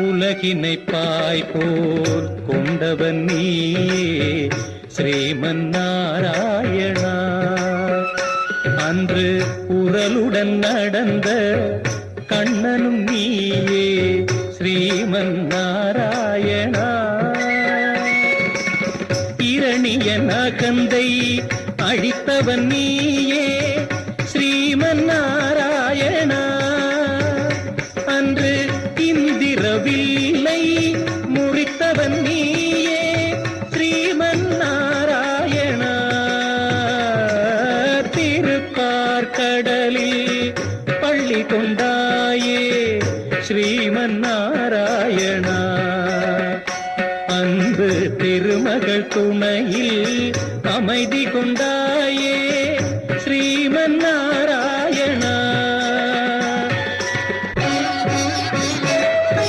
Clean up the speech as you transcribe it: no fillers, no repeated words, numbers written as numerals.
உலகினை பாய் போல் கொண்டவன் நீயே ஸ்ரீமன் நாராயணா. அன்று உரலுடன் நடந்த கண்ணனும் நீயே ஸ்ரீமன் நாராயணா. இரணியன் அகந்தை அழித்தவன் நீயே ஸ்ரீமன் நாராயணா. அன்று இந்திரவில்லை முறித்தவன் நீயே ஸ்ரீமன் நாராயணா. திருப்பார்கடலில் பள்ளி கொண்டாயே ஸ்ரீமன் நாராயணா. அன்பு திருமகள் துணையில் அமைதி கொண்டா